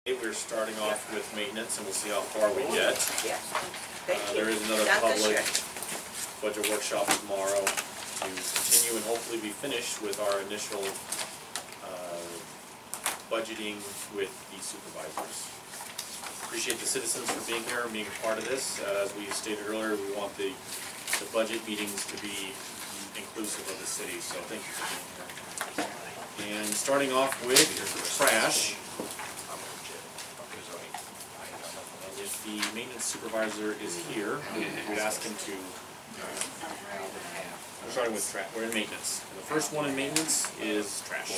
We're starting off with maintenance, and we'll see how far we get. Yeah. Thank you. There is another Not public this budget workshop tomorrow to continue and hopefully be finished with our initial budgeting with the supervisors. Appreciate the citizens for being here and being a part of this. As we stated earlier, we want the budget meetings to be inclusive of the city, so thank you for being here. And starting off with trash. If the maintenance supervisor is here, we'd ask him to, we're starting with trash, we're in maintenance. And the first one in maintenance is trash.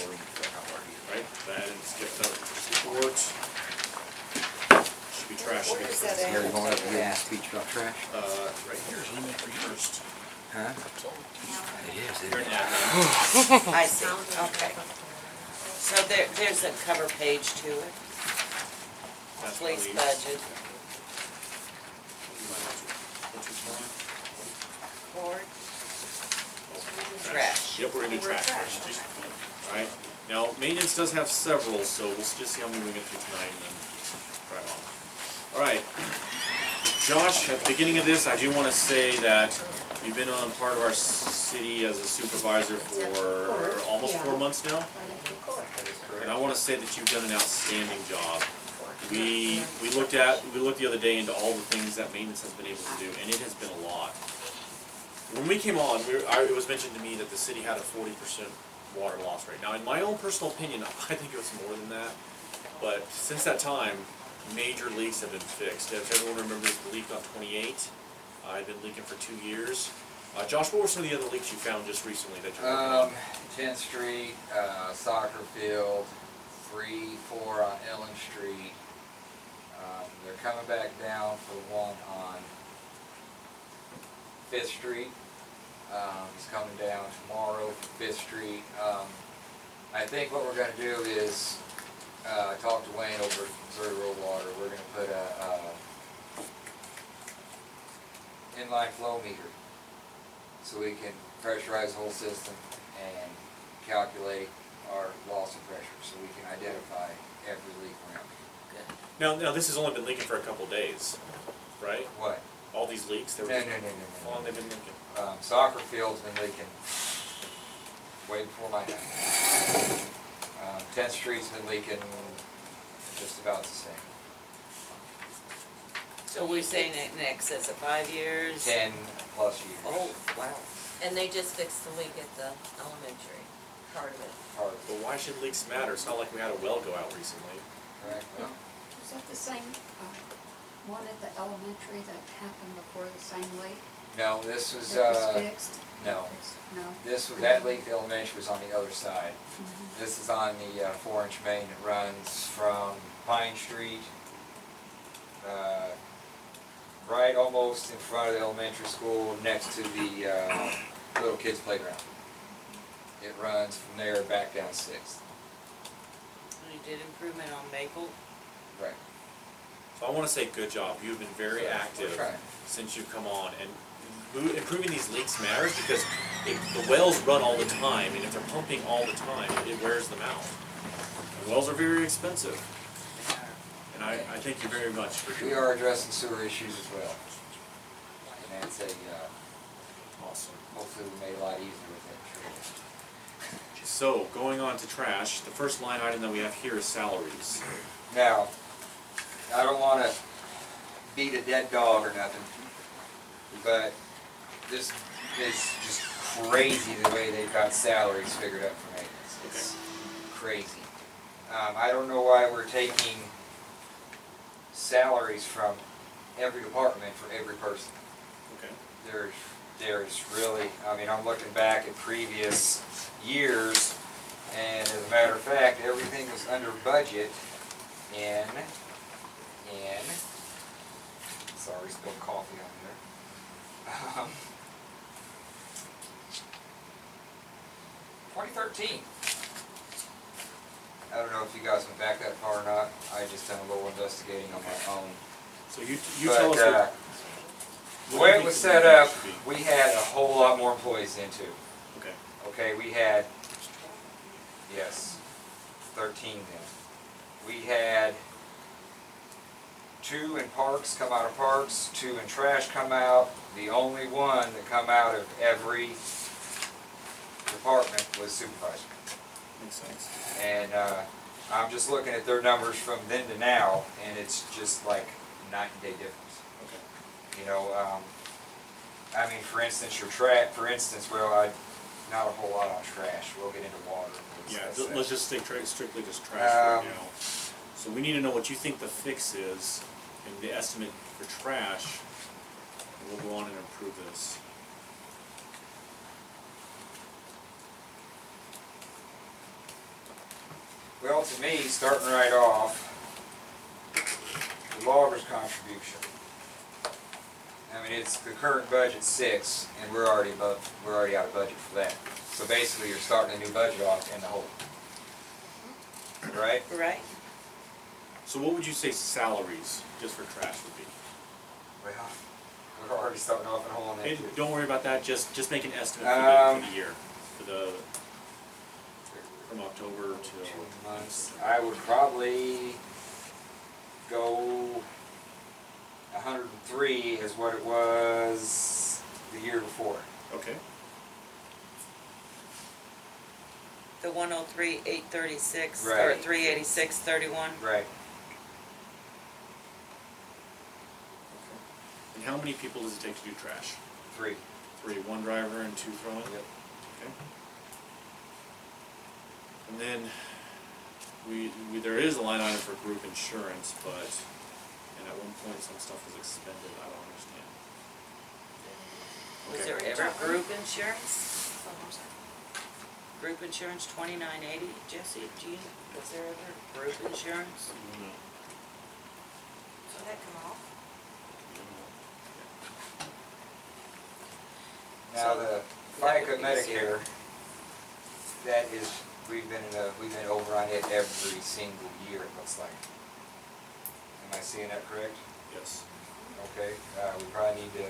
Right? That and skip the report. Should be trash. Where is that at? Here, you want to give a speech about trash? Right here is elementary first. Huh? It is, Here in isn't it? admin. I see, okay. So there's a cover page to it. That's Police police. budget. What's Board. your Trash. Yep, we're gonna do trash first. Alright, now maintenance does have several, so we'll just see how many we get through tonight and then drive on. Alright, Josh, at the beginning of this, I do want to say that you've been on part of our city as a supervisor for almost 4 months now. And I want to say that you've done an outstanding job. We looked the other day into all the things that maintenance has been able to do, and it has been a lot. When we came on, it was mentioned to me that the city had a 40% water loss rate. Now, in my own personal opinion, I think it was more than that. But since that time, major leaks have been fixed. If everyone remembers the leak on 28, I've been leaking for 2 years. Josh, what were some of the other leaks you found just recently that you're working on? 10th Street, soccer field, 3, 4 on Ellen Street. They're coming back down for one on 5th Street. It's coming down tomorrow for 5th Street. I think what we're going to do is talk to Wayne over at Missouri Road Water. We're going to put a inline flow meter so we can pressurize the whole system and calculate our loss of pressure so we can identify every leak around it. Now this has only been leaking for a couple days, right? What? All these leaks? No. How long they've been leaking? Soccer field's been leaking way before my time. 10th Street's been leaking just about the same. So we're saying in excess of 5 years? 10 plus years. Oh, wow. And they just fixed the leak at the elementary part of it. Hard. But why should leaks matter? It's not like we had a well go out recently. Correct. Well, Is that the same one at the elementary that happened before the same leak? no, this was, That was fixed? no. No? This was, that leak, the elementary was on the other side. This is on the 4-inch main that runs from Pine Street, right almost in front of the elementary school, next to the little kids' playground. It runs from there back down 6th. You did improvement on Maple? Right. So I want to say good job. You've been very active We're trying. since you've come on, and improving these leaks matters because the wells run all the time, and if they're pumping all the time, it wears them out. And wells are very expensive, and I thank you very much for doing We are addressing sewer issues as well. And that's a, awesome. hopefully we made a lot easier with that. Sure. So going on to trash, the first line item that we have here is salaries. Now, I don't want to beat a dead dog or nothing, but this is just crazy the way they've got salaries figured up for maintenance. It's crazy. I don't know why we're taking salaries from every department for every person. Okay. There's really, I mean, I'm looking back at previous years, and as a matter of fact, everything was under budget in sorry, spilled coffee on there. 2013. I don't know if you guys went back that far or not. I just done a little investigating on my own. So you tell us what the way it was set up, we had a whole lot more employees in too. Okay. Okay, we had, yes, 13 then. We had 2 in parks come out of parks, 2 in trash come out. The only one that come out of every department was supervisor. Makes sense. And I'm just looking at their numbers from then to now, and it's just like night and day difference. Okay. You know, I mean, for instance, not a whole lot on trash. We'll get into water. Yeah, let's just stay strictly just trash right now. So we need to know what you think the fix is and the estimate for trash, and we'll go on and improve this. Well, to me, starting right off, the logger's contribution. I mean, it's the current budget's 6, and we're already out of budget for that. So basically, you're starting a new budget off in the hole. Right? Right. So what would you say salaries just for trash would be? Well, we're already starting off in a hole on that Hey, too. don't worry about that. Just make an estimate for the year, from October to 2 months. I would probably go 103 is what it was the year before. okay. The 103, 836, or Right. 386, 31. Right. And how many people does it take to do trash? 3. 3, 1 driver and 2 throwing. Yep. Okay. And then there is a line item for group insurance, but at one point some stuff was expended. I don't understand. Was Okay. there ever group insurance? Group insurance, 2980. Jesse, was there ever group insurance? So that come off? Now the that FICA would be Medicare, that is, we've been over on it every single year, it looks like. Am I seeing that correct? Yes. Okay, we probably need to do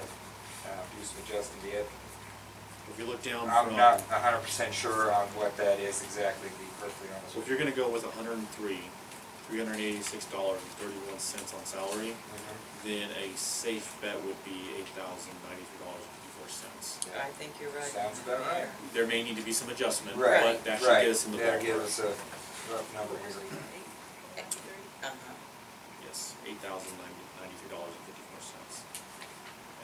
some adjusting yet. If you look down I'm from, not 100% sure on what that is exactly, to be perfectly honest so if with you're going to go with 103, $386.31 on salary, then a safe bet would be $8,093.54. I think you're right. Sounds about right. There may need to be some adjustment, Right, but that should right. get us in the That'll ballpark. give us a rough number here. Yes, $8,093.54.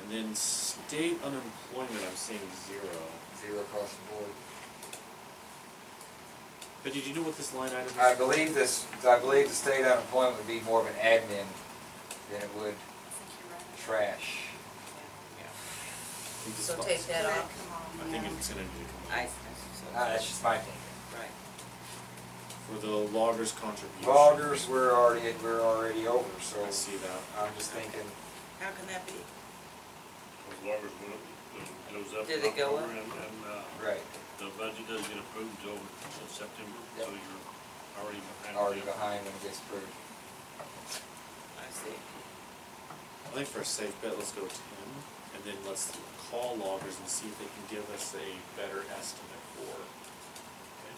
And then state unemployment, I'm seeing 0. 0 across the board. But did you know what this line item is? I believe the state unemployment would be more of an admin than it would trash. I think this So is- take that off. I think it's gonna need to come I, off. That's just my thinking. right. For the loggers contribution. Loggers, we're already over, so I see that. I'm just thinking, How can that be? Those loggers went up, goes up Did in they go October, up? and right, the budget doesn't get approved until September, Yep. so you're already behind. already them. behind when it gets approved. I see. I think for a safe bet, let's go 10, and then let's call loggers and see if they can give us a better estimate for,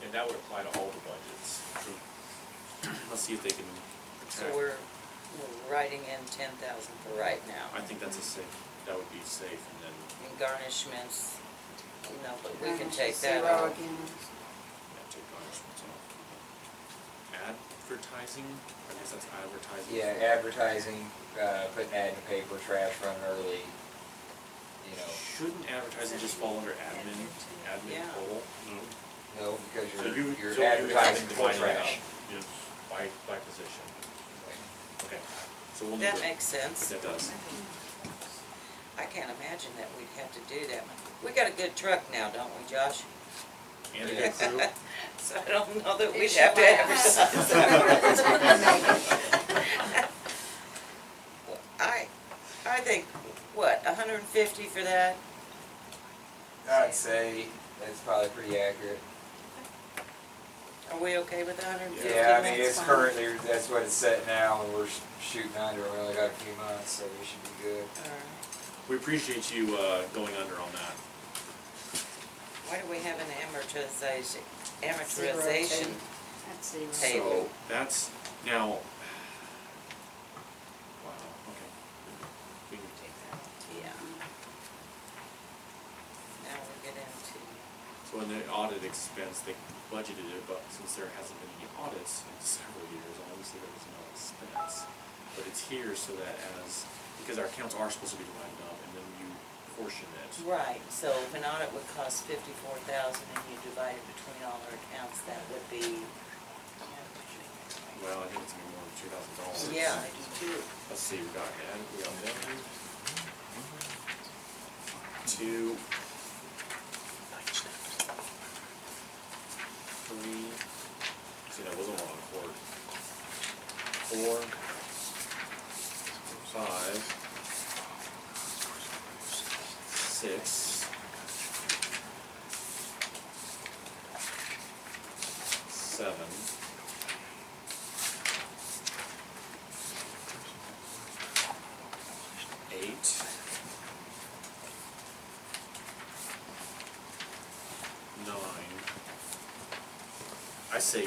and that would apply to all the budgets. Let's see if they can So protect. we're writing in 10,000 for right now. I think that's a safe, that would be safe, and then, And garnishments, no, but we can Garnish take is that 0 off. again. yeah, take garnishments off. Advertising, I guess that's advertising. Yeah, for- advertising, putting ad in the paper, trash running early, you know, Shouldn't advertising just fall under admin Yeah. total? No, no, because So you- you're so you have advertising to for divide it trash. up. yes. By position. Okay, so we'll need That to, makes sense. that does. I can't imagine that we'd have to do that. We got a good truck now, don't we, Josh? And a good crew. So I don't know that It we'd should have to last. advertise. I think, what, 150 for that? I'd say that's probably pretty accurate. Are we okay with 150? Yeah, I mean, That's it's fine. currently, that's what it's set now, and we're shooting under, we only got a few months, so we should be good. We appreciate you going under on that. Why do we have an amortization That's 0 table? So that's now, wow. So in the audit expense, they budgeted it, but since there hasn't been any audits in several years, obviously there was no expense. But it's here so that because our accounts are supposed to be divided up, and then you portion it. Right, so if an audit would cost $54,000 and you divide it between all our accounts, that would be, Well, I think it's gonna be more than $2,000. yeah, I do too. Let's see, we got that, we got one, two, three, see, that wasn't one court. 4, 5, 6, 7, 8, 9. I say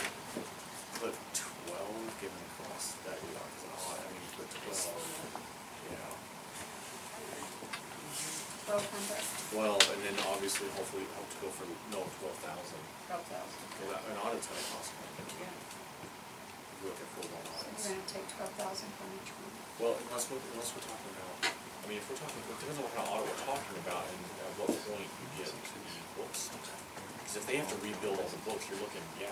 put 12, given the cost that we are, because I mean, put 12. Yeah. 1,200, 12, and then obviously, hopefully, hope to go for, no, 12,000. 12,000. Well, an audit's gonna cost money. If you look at full-blown So audits. you're gonna take 12,000 from each one. Well, unless we're talking about, I mean, if we're talking, it depends on what kind of audit we're talking about and at what point you get to the books. Because if they have to rebuild all the books, you're looking, yeah,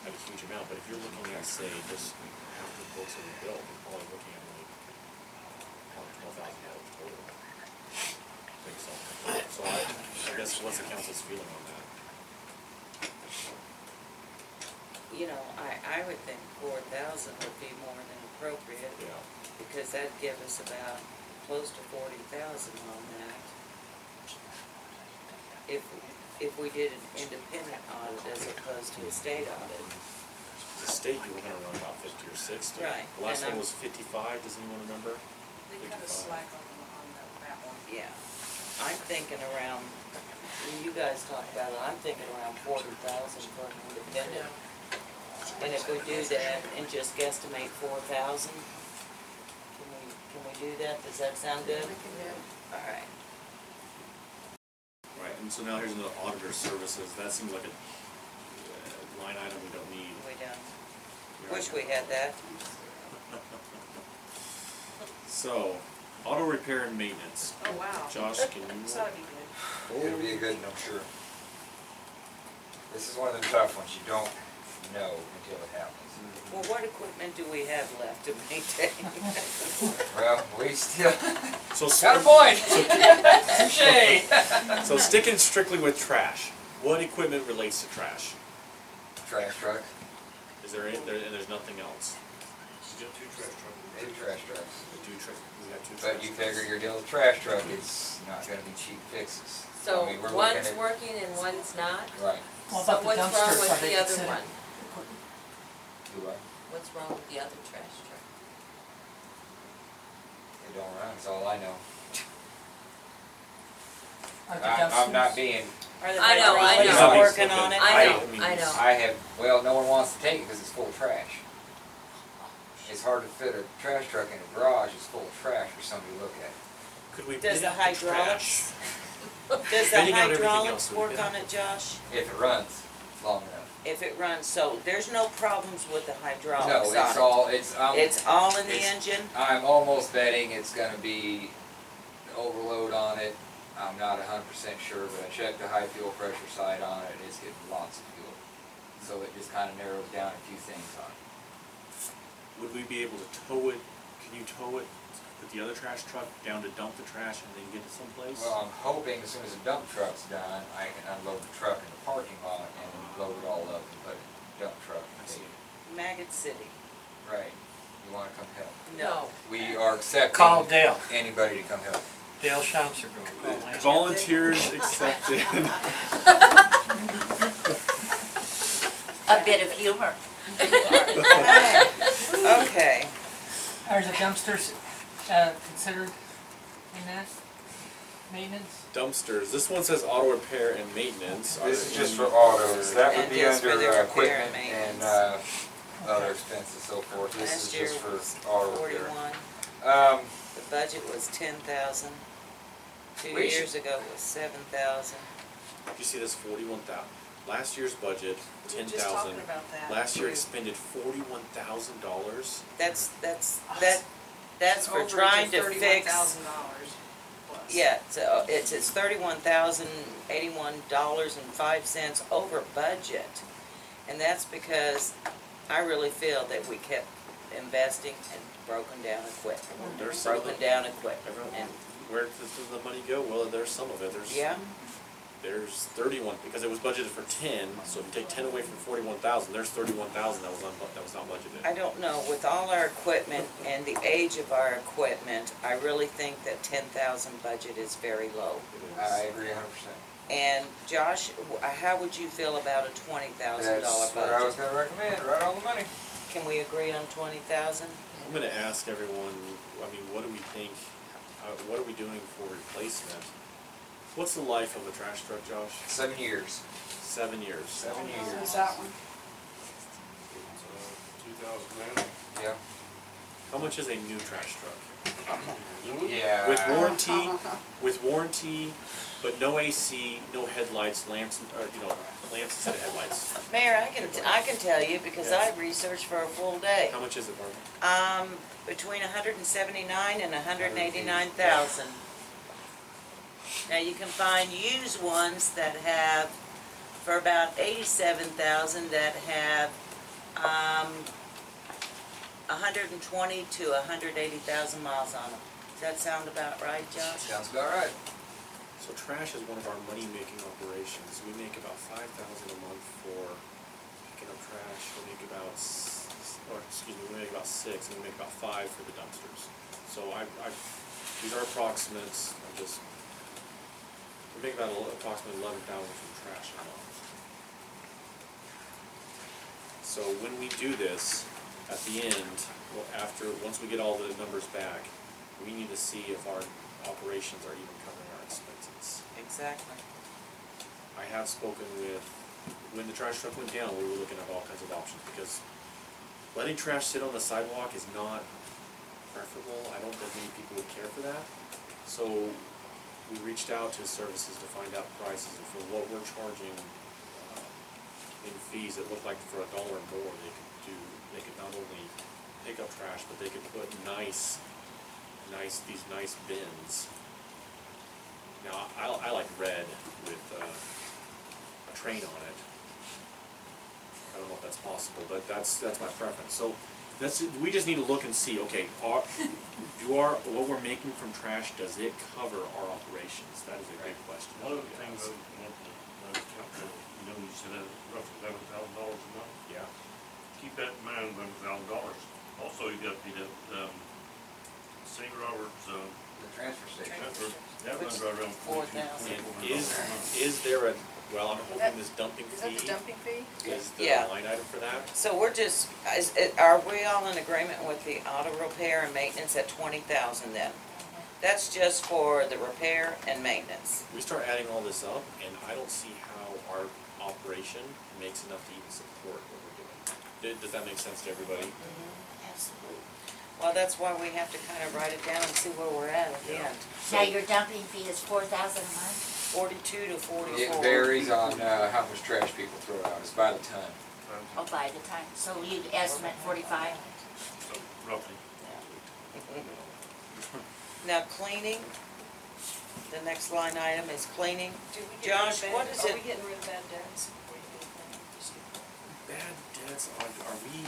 at a huge amount, but if you're looking at, say, just half the books are rebuilt, you're probably looking at like $12,000 total. I think so. So I guess what's the council's feeling on that? You know, I would think 4,000 would be more than appropriate, Yeah. because that'd give us about close to 40,000 on that. If we did an independent audit as opposed to a state audit. The state, you were gonna run about 50 or 60. Right, The last and one was 55, does anyone remember? They cut a slack on that one. Yeah, I'm thinking around, when you guys talk about it, I'm thinking around 40,000 for an independent. And if we do that and just guesstimate 4,000, can we do that? Does that sound good? We can do it. All right. Right, and so now here's another auditor services, that seems like a line item we don't need. We don't. Wish we had that. So, auto repair and maintenance. Oh, wow. Josh, can you? This ought to be good. It'll be a good one, I'm sure. This is one of the tough ones, you don't know until it happens. Well, what equipment do we have left to maintain? Well, we still, So, got a point! Touche! so sticking strictly with trash, what equipment relates to trash? Trash truck, Is there any, and there's nothing else? You got 2 trash trucks. 2 trash trucks. We got 2 trash. But you figure your deal with trash truck, it's not gonna be cheap fixes. So I mean, we're one's looking at- working and one's not? Right. What So about the what's wrong dumpsters? with Are they the other considered one? equipment? Do I? What's wrong with the other trash truck? They don't run, that's all I know. Are the I'm not dumpsters- being, Are the I know, I hydraulics know. working on it? I know. I have, well, no one wants to take it because it's full of trash. It's hard to fit a trash truck in a garage that's full of trash for somebody to look at. Could we Does bid the out the trash? hydraulics, does the Bidding out everything hydraulics else, would we work bid on out? it, Josh? If it runs long enough. If it runs, so there's no problems with the No, hydraulics it's on it? all, It's all in the it's- engine? I'm almost betting it's gonna be overload on it. I'm not 100% sure, but I checked the high fuel pressure side on it, it's getting lots of fuel. So it just kinda narrows down a few things on it. Would we be able to tow it, can you tow it with the other trash truck down to dump the trash and then get it someplace? Well, I'm hoping as soon as the dump truck's done, I can unload the truck in the parking lot and load it all up and put it in the dump truck. I see. Maggot City? Right, you wanna come help? No. We are accepting Call Dale. anybody to come help. Dale Schaumser will call him. Volunteers accepted. A bit of humor. Okay, Are the dumpsters considered in that maintenance? Dumpsters, this one says auto repair and maintenance. Are This is there just for any- autos, that would And be just for under the repair equipment and and other expenses, so forth. This is last year just for was auto repair. 41, the budget was 10,000. 2 We should- years ago it was 7,000. You see this 41,000. Last year's budget, We were 10,000. just talking about that. Last year too. expended $41,000. That's for Overage of trying to fix. $31,000 plus. Yeah, so it's $31,081.05 over budget. And that's because I really feel that we kept investing and broken down equipment. There's some of Broken the, down equipment. everyone, And, where does the money go? Well, there's some of it. yeah, There's 31, because it was budgeted for 10, so if you take 10 away from 41,000, there's 31,000 that was not budgeted. I don't know, with all our equipment and the age of our equipment, I really think that 10,000 budget is very low. I agree 100%. And Josh, how would you feel about a $20,000 That's what I was budget? gonna recommend, right on the money. Can we agree on 20,000? I'm gonna ask everyone, I mean, what do we think, what are we doing for replacement? What's the life of a trash truck, Josh? 7 years. 7 years. 7 Who's years. that one? 2009. Yeah. How much is a new trash truck? Yeah. With warranty, but no AC, no headlights, lamps, or, lamps instead of headlights. Mayor, I can tell you because I researched for a full day. How much is it, Barbara? Between 179 and 189,000. Now you can find used ones that have, for about 87,000, that have 120 to 180,000 miles on them. Does that sound about right, Josh? Sounds about right. So trash is one of our money-making operations. We make about $5,000 a month for picking up trash. We make about, we make about 6, and we make about 5 for the dumpsters. So these are approximates. We make about approximately 11,000 from trash a month. So when we do this, at the end, once we get all the numbers back, we need to see if our operations are even covering our expenses. Exactly. I have spoken with, when the trash truck went down, we were looking at all kinds of options, because letting trash sit on the sidewalk is not preferable. I don't think many people would care for that. So we reached out to services to find out prices, and for what we're charging in fees, it looked like for $1 more, they could not only pick up trash, but they could put these nice bins. Now, I like red with a train on it. I don't know if that's possible, but that's my preference. So we just need to look and see, okay, what we're making from trash, does it cover our operations? That is a big question. One of the things you said roughly $11,000 a month. Yeah. Keep that in mind, $11,000. Also, you got the St. Robert's, The transfer station. that runs right around 4,000. And is there well, I'm hoping this dumping Is that fee the dumping fee? is the Yeah. line item for that. So are we all in agreement with the auto repair and maintenance at 20,000 then? That's just for the repair and maintenance. We start adding all this up, and I don't see how our operation makes enough to even support what we're doing. Does that make sense to everybody? Absolutely. Well, that's why we have to kind of write it down and see where we're at the Yeah. end. Now, your dumping fee is 4,000 a month? 42 to 44. It varies on how much trash people throw out. It's by the ton. Oh, by the time, so you estimate 45? So roughly. Now cleaning, the next line item is cleaning. Do we get rid of Josh, bad- what is Are it? we getting rid of bad debts? Bad debts, are we,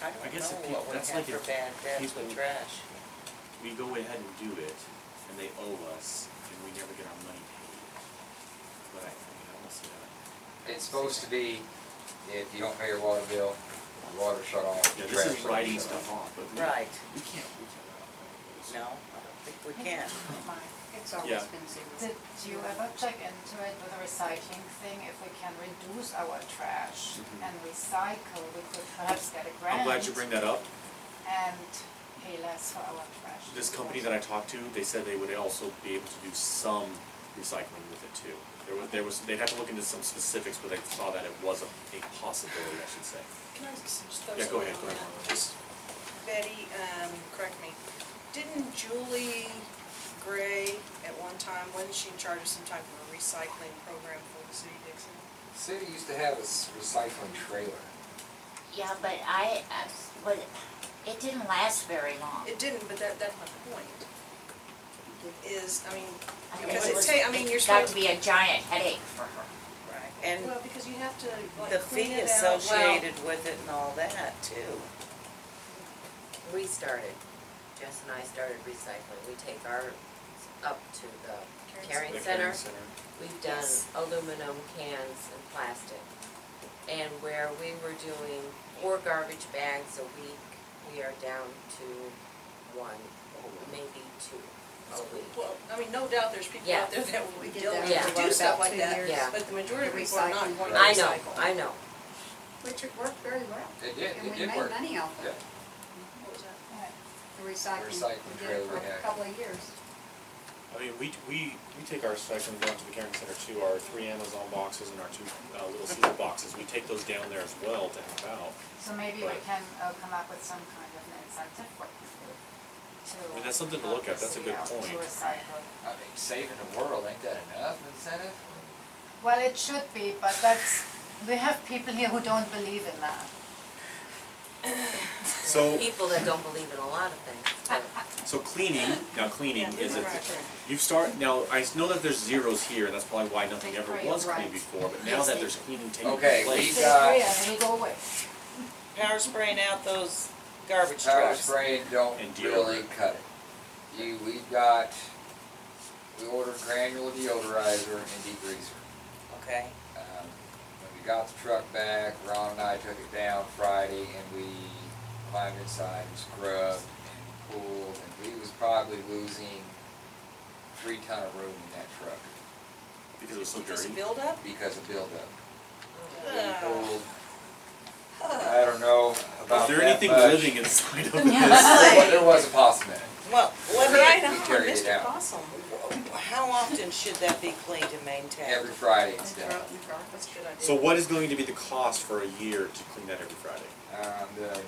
I don't I guess know if people- what we that's have like for if bad debts with people- trash. we go ahead and do it, and they owe us, and we never get our money paid. But I don't see that. It's supposed to be, if you don't pay your water bill, your water shut off. Yeah, your this trash is writing shut stuff off, but Right. we can't. No, I don't think we can. It's always Yeah. been zero. Did you ever check into it with the recycling thing, if we can reduce our trash and recycle, we could perhaps get a grant? I'm glad you bring that up. And pay less for our trash. This company that I talked to, they said they would also be able to do some recycling with it too. They'd have to look into some specifics, but they saw that it was a possibility, I should say. Can I just throw Yeah, go ahead, something go on ahead. that? Just, Betty, correct me, didn't Julie Gray at one time, wasn't she in charge of some type of a recycling program for the city of Dixon? City used to have a recycling trailer. Yeah, but but it didn't last very long. It didn't, but that's my point. Is, I mean, I mean, because it was- you're it got supposed to be a giant headache for her. Right. And Well, because you have to the like clean fee it out. associated with it and all that too. We started, Jess and I started recycling. We take ours up to the Caring The Center. Center. We've done Yes. aluminum cans and plastic. And where we were doing 4 garbage bags a week, we are down to 1, maybe 2 a week. Well, I mean, no doubt there's people Yeah. out there that will be We did diligent that to for do about stuff like 2 that, years. Yeah. but the majority of The people are not recycling. going to I recycle. know, I know. Which it worked very well. It did, And it we did made work. money off Yeah. it, What was that? the recycling. Recycling We did it trailer for we had. a couple of years. I mean, we take our recycling down to the Caring Center too, our 3 Amazon boxes and our 2 little Cedar boxes. We take those down there as well to help out. So maybe we Right. can come up with some kind of an incentive for people to. I mean, that's something to look at. That's a good help the city point. out To recycle. I mean, saving the world, ain't that enough incentive? Well, it should be, but we have people here who don't believe in that. So, People that don't believe in a lot of things. but- so cleaning, now cleaning Yeah, is a, right. you start, now, I know that there's zeros here, and that's probably why nothing They ever pray was right. cleaned before, but now Yes, that they- there's cleaning taking Okay, place. we got- And you go away. Power spraying out those garbage Power trucks. spraying don't And really deodorant. cut it. We ordered granular deodorizer and degreaser. Okay, When we got the truck back, Ron and I took it down Friday and we climbed inside and scrubbed and pulled, and we was probably losing 3 ton of room in that truck Because it was so Just dirty. build up? because of buildup. We Ugh. pulled, I don't know about Is there that anything much. living inside of this? Well, there was a possum in it. well, let Right me, on, We carried it Mr. out. Possum. how often should that be cleaned and maintained? Every Friday it's And done. That's a good idea. So what is going to be the cost for a year to clean that every Friday? The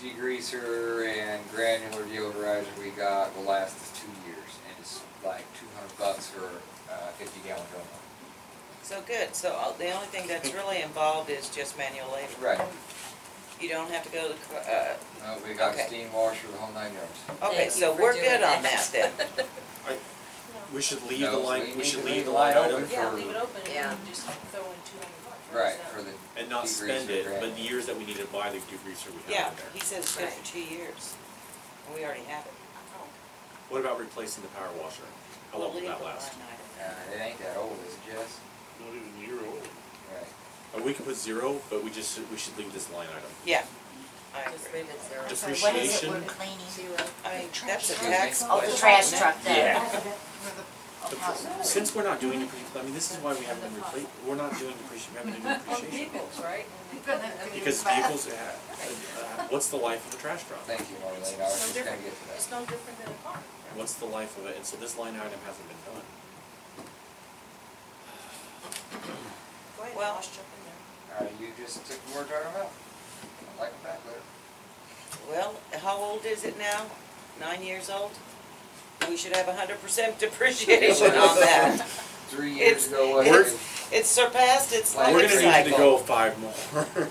degreaser and granular deodorizer we got will last us 2 years, and it's like $200 for a 50-gallon drum. So good, so the only thing that's really involved is just manual labor. Right. You don't have to go to, We got Okay. steam washer, the whole 9 yards. okay, Thank you so for we're doing good on that. that then. We should leave No, the we line, need we should to leave the line line open item Yeah, for- leave it open and Yeah. just throw in $200. Right, for the and not spend degreaser it, grant. but the years that we need to buy the degreaser we Yeah, have in there. he says it's good for 2 years, and we already have it. What about replacing the power washer? How We'll long will leave that the last? line item. It ain't that old, is it, Jess? Not even a year old. Right. We could put 0, but we should leave this line item. Yeah, I Just agree. leave it 0. So what is it Depreciation. we're cleaning? I mean, that's a Excuse me? tax Oh, the question. trash isn't it? truck there. The Since we're not doing depreciation, I mean, this is why we haven't been we're not doing depreciation, we haven't been doing On depreciation. vehicles, right? Because vehicles, what's the life of a trash truck? Thank you, Marlene, I was It's no just gonna different, get to that. it's no different than a car. What's the life of it? And so this line item hasn't been done. Go ahead, Well- Josh, jump in there. You just took the words out of my mouth. I like them back later. Well, how old is it now? 9 years old? We should have 100% depreciation on that. 3 years It's- ago, what it's- is It's surpassed its We're We're life gonna need you to cycle. go 5 more.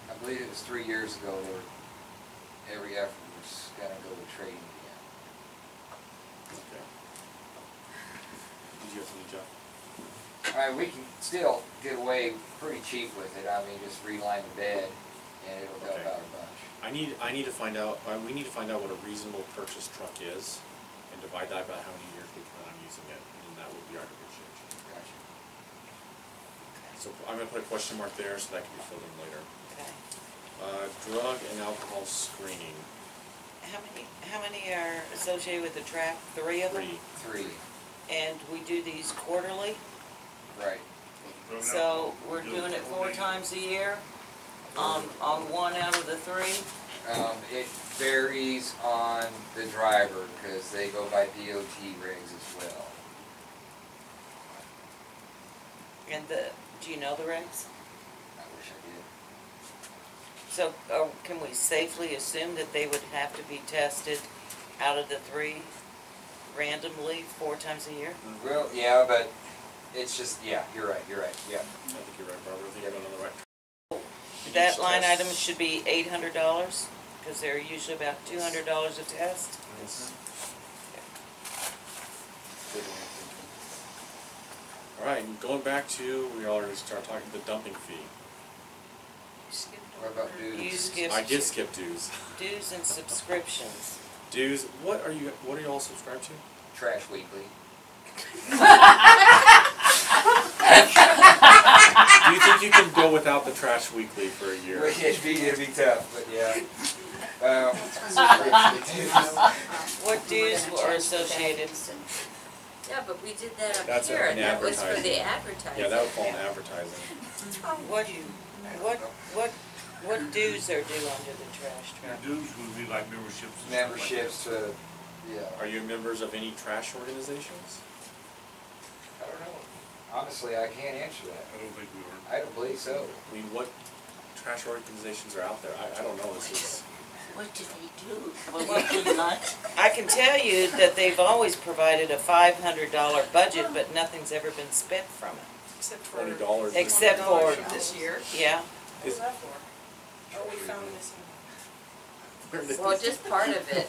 I believe it was 3 years ago, every effort was gonna go to trading again. Okay. Did you have something, Jeff? I mean, we can still get away pretty cheap with it, I mean, just reline the bed, and it'll help Okay. out a bunch. I need to find out, we need to find out what a reasonable purchase truck is, and divide that by how many years we plan on using it, and then that would be our depreciation. Gotcha. So I'm gonna put a question mark there, so that can be filled in later. Okay. Drug and alcohol screening, How many are associated with the track? 3 of them? 3. 3, And we do these quarterly? right. So we're doing it 4 times a year on 1 out of the 3? It varies on the driver, because they go by DOT rigs as well. And do you know the regs? I wish I did. So, can we safely assume that they would have to be tested out of the 3 randomly 4 times a year? Well, yeah, but it's just, yeah, you're right, yeah. I think you're right, Barbara, I think you're on the right track. That line test- item should be $800, because they're usually about $200 a test. Yes. Good one. All right, and going back to, we already started talking the dumping fee. You skipped What over. about dues? You skip I did skip dues. dues and subscriptions. Dues, what are you all subscribed to? Trash Weekly. Do you think you can go without the Trash Weekly for a year? It'd be tough, but yeah. What dues are associated? Yeah, but we did that up That's here, an and that was for advertising. the advertising. Yeah, that would fall in advertising. What dues are due under the trash Your truck? dues would be like memberships and stuff like that. Memberships to, yeah. Are you members of any trash organizations? I don't know. Honestly, I can't answer that. I don't think we were. I don't believe so. I mean, what trash organizations are out there? I don't know, this is, What do they do? Well, what do you like? I can tell you that they've always provided a $500 budget, but nothing's ever been spent from it. Except for $20. Except for, $20 this year. yeah, What was that for? Oh, we found this in. Well, just part of it.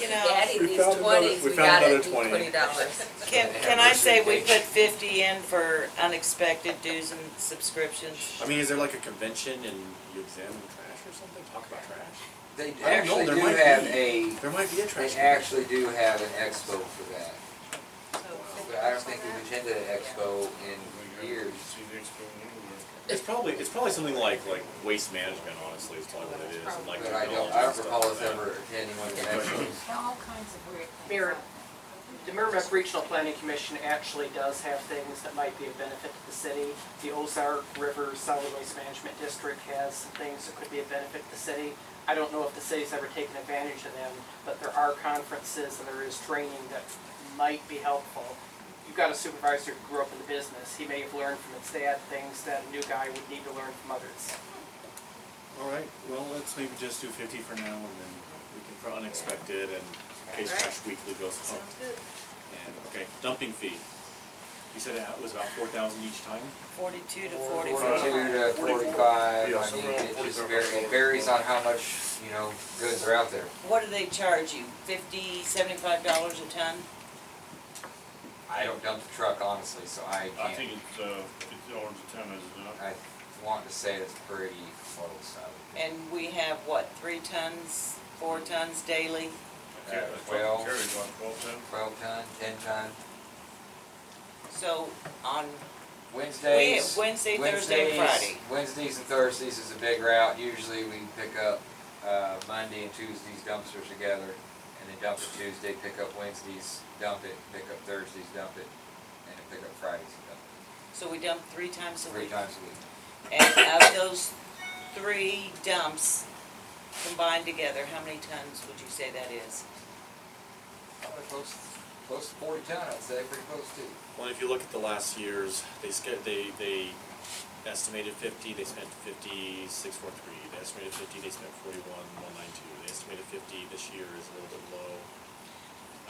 you know, Adding We these found another- 20s, we we found got another it to 20. $20. can I say we put 50 in for unexpected dues and subscriptions? I mean, is there like a convention and you examine trash or something? Talk about trash? They I don't know, actually there do might have be. a, There might be a trash. they actually do have an expo for that. So But I don't think we've attended an expo in years. See the expo anywhere. It's probably something like waste management, honestly, is probably what it is. And like But I don't technology and stuff recall like us that. ever attending one of the expos. There are all kinds of weird things. Mayor, the Merrimack Regional Planning Commission actually does have things that might be of benefit to the city. The Ozark River Solid Waste Management District has some things that could be of benefit to the city. I don't know if the city's ever taken advantage of them, but there are conferences and there is training that might be helpful. You've got a supervisor who grew up in the business. He may have learned from his dad things that a new guy would need to learn from others. All right, well, let's maybe just do 50 for now, and then we can for unexpected and in case Alright. Trash Weekly goes up. Sounds good. And, okay, dumping fee. You said it was about 4,000 each time? 42 to 42 45. to 45, Yeah, I so mean, around it just 45. it varies on how much, goods are out there. What do they charge you? $50, $75 a ton? I don't dump the truck honestly, so I I can't, think it's, $50 a ton, is it not? I want to say it's pretty close. And we have what, 3 tons, 4 tons daily? Yeah, Uh, that's 12. what carries on 12 ton. 12 ton, 10 ton. So on Wednesdays. Wednesday, Thursday, and Friday. Wednesdays and Thursdays is a big route. Usually we pick up Monday and Tuesdays dumpsters together, and then dump it Tuesday, pick up Wednesdays, dump it, pick up Thursdays, dump it, and then pick up Fridays and dump it. So we dump 3 times a 3 week. times a week. And of those 3 dumps combined together, how many tons would you say that is? Probably close to 40 ton, I'd say, pretty close to. Well, if you look at the last years, they estimated 50, they spent 5643. They estimated 50, they spent 41,192. They estimated 50 this year is a little bit low.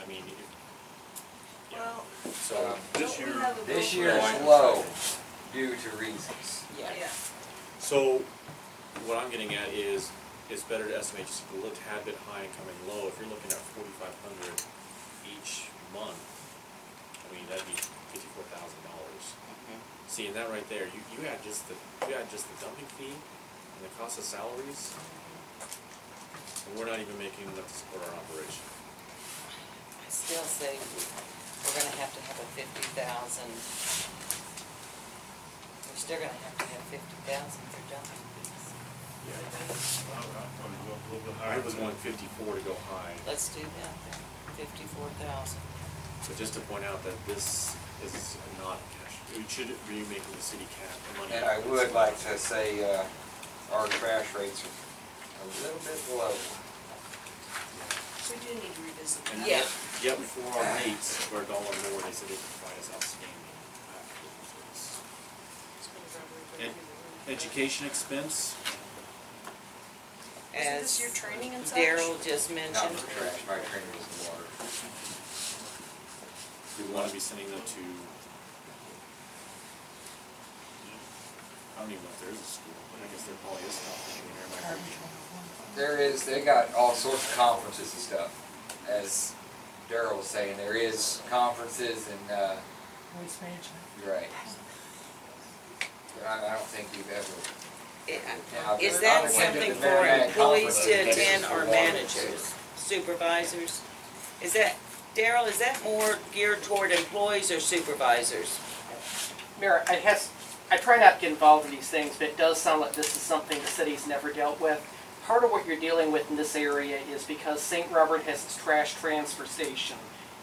I mean, Well, so This don't we year- have a This bill year for is that? low due to reasons. Yeah. So, what I'm getting at is, it's better to estimate just a little tad bit high and coming low. If you're looking at 4,500 each month, I mean, that'd be $54,000. See, and that right there, you add just the dumping fee and the cost of salaries, and we're not even making enough to support our operation. I still say we're gonna have to have a 50,000. We're still gonna have to have 50,000 for dumping fees. I'll probably go up a little bit I higher. was going 54 to go high. Let's do that then, 54,000. So just to point out that this is not cash, we should be making the city money. And I would like to say our trash rates are a little bit low. We do need to revisit And that. Yeah. yet for our rates, for $1 more, they said they could provide us outstanding. It's been a rubber, but And- either way. Education expense, Isn't this As your training and such? Daryl just Not mentioned. for trash, my training was in the water. we wanna be sending them to, I don't even know if there is a school, but I guess there probably is something in there. There is, they got all sorts of conferences and stuff. As Daryl was saying, there is conferences and, Waste management. you're right. But I don't think we've ever. Is I've that attended something the for Merrimack employees conference, to but this is attend for or water. managers, supervisors? Is that, Daryl, is that more geared toward employees or supervisors? Mayor, I try not to get involved in these things, but it does sound like this is something the city's never dealt with. Part of what you're dealing with in this area is because St. Robert has its trash transfer station.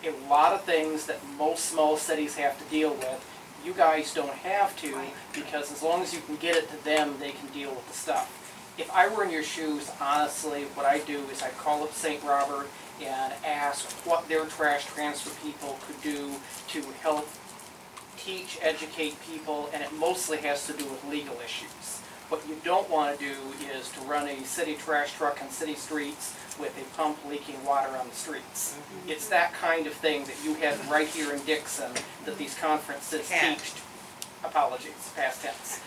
A lot of things that most small cities have to deal with, you guys don't have to, because as long as you can get it to them, they can deal with the stuff. If I were in your shoes, honestly, what I do is I call up St. Robert and ask what their trash transfer people could do to help teach, educate people, and it mostly has to do with legal issues. What you don't want to do is to run a city trash truck on city streets with a pump leaking water on the streets. It's that kind of thing that you have right here in Dixon that these conferences teach. Apologies, past tense.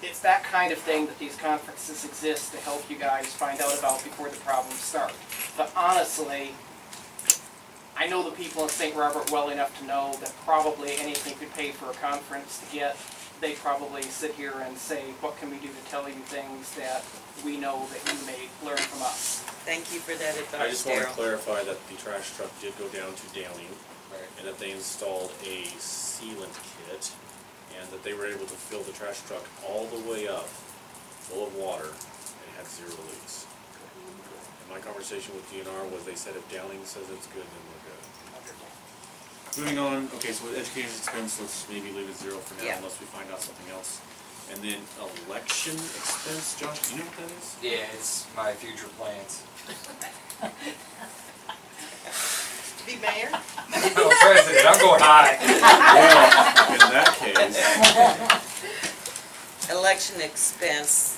It's that kind of thing that these conferences exist to help you guys find out about before the problems start. But honestly, I know the people in St. Robert well enough to know that probably anything could pay for a conference to get. They probably sit here and say, what can we do to tell you things that we know that you may learn from us? Thank you for that I advice, just wanna Daryl. clarify that the trash truck did go down to Downing, Right. and that they installed a sealant kit, and that they were able to fill the trash truck all the way up, full of water, and it had 0 leaks. And my conversation with DNR was, they said if Downing says it's good, then we're good. Moving on, okay, so with education expense, let's maybe leave it 0 for now, Yeah. unless we find out something else. And then election expense, Josh, do you know what that is? Yeah, it's my future plans. To be mayor? No, president, I'm going high. Well, in that case, Election expense,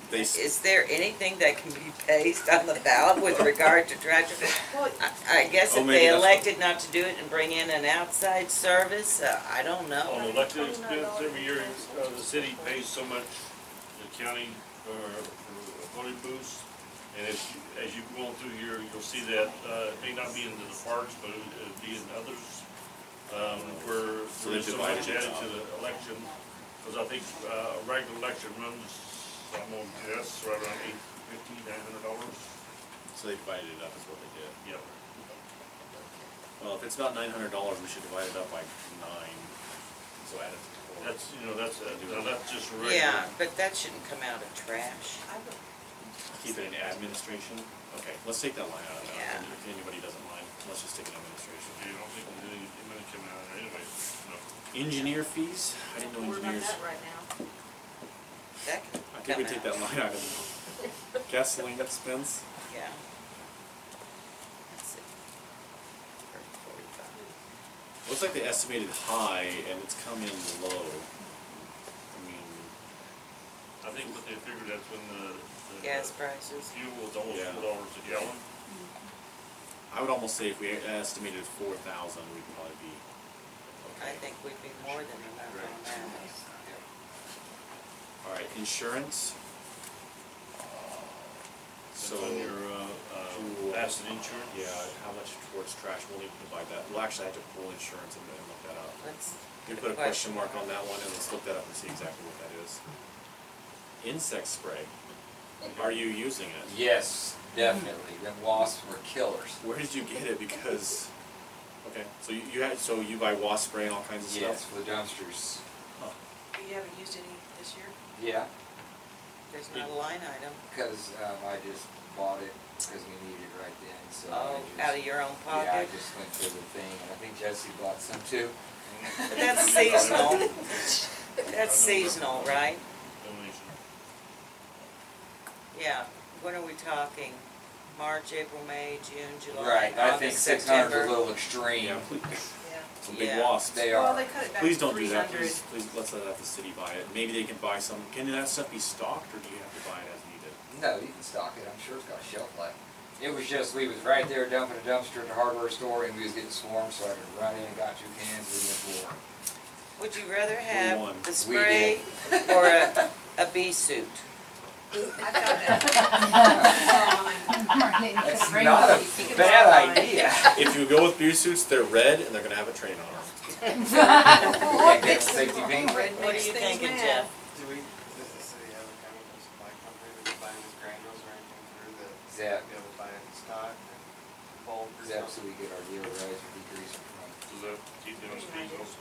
they, is there anything that can be based on the ballot with regard to trash? I guess Oh, if maybe they that's elected not to do it and bring in an outside service, I don't On know. elected expense, every year, the city pays so much, the county, for voting booths. And as you go on through here, you'll see that, it may not be into the parks, but it'll be in others. Where So there's they so much divide it added up. to the election, because I think, a regular election runs, I'm gonna guess, right around $850–900. so they divided it up is what they did. Yeah. Well, if it's about $900, we should divide it up by 9, so add it to 4. That's, that's just regular. Yeah, but that shouldn't come out of trash. Keep it in administration? Okay, let's take that line out of Yeah. that, if anybody doesn't mind, let's just take it in administration. You don't think there's any money coming out of there anyway, no. Engineer fees, I didn't know engineers. right now. That can I think we come take out. that line item. Gasoline expense, Yeah. Let's see. 45. looks like they estimated high and it's come in low. I mean, I think what they figured that's when the Gas prices. fuel was almost Yeah. $4 a gallon. I would almost say if we estimated 4,000, we'd probably be I okay. think we'd be more than enough on that. All right, insurance. So, That's on your, acid insurance. yeah, how much towards trash, we'll need to divide that. We'll actually have to pull insurance and look that up. Let's, We put a question mark on that one and let's look that up and see exactly what that is. Insect spray, are you using it? Yes, definitely. Them wasps were killers. Where did you get it? Because, okay, so you buy wasp spray and all kinds of Yes, stuff? for the dumpsters. You haven't used any this year? Yeah, there's not a line item. because I just bought it because we needed it right then, so I Oh, just. out of your own Yeah, I pocket? just went through the thing, and I think Jesse bought some too. But that's seasonal. That's seasonal, right? Donation. Yeah. When are we talking? March, April, May, June, July, Right, I think August, 600 is a September? little extreme. Yeah, please. Yeah. some big Yeah. wasps. They Well, are. they cut it back Please to don't do that, 300. please let's let the city buy it. Maybe they can buy some, can that stuff be stocked, or do you have to buy it as needed? No, you can stock it, I'm sure it's got a shelf life. It was just, we was right there dumping a dumpster at the hardware store, and we was getting swarmed, so I could run in and got 2 cans, we went for. Would you rather won. have the We spray or a bee suit? I found that. That's not a bad idea. If you go with bee suits, they're red and they're gonna have a train on them. Can't get safety pink. What are you thinking, Jeff? Do we, does the city have a chemical supply company that we buy these granules or anything through that? Zap. Be able to buy it in stock and bulk or Zap, so something? we get our deal rise or decrease from. Does that keep them speed also?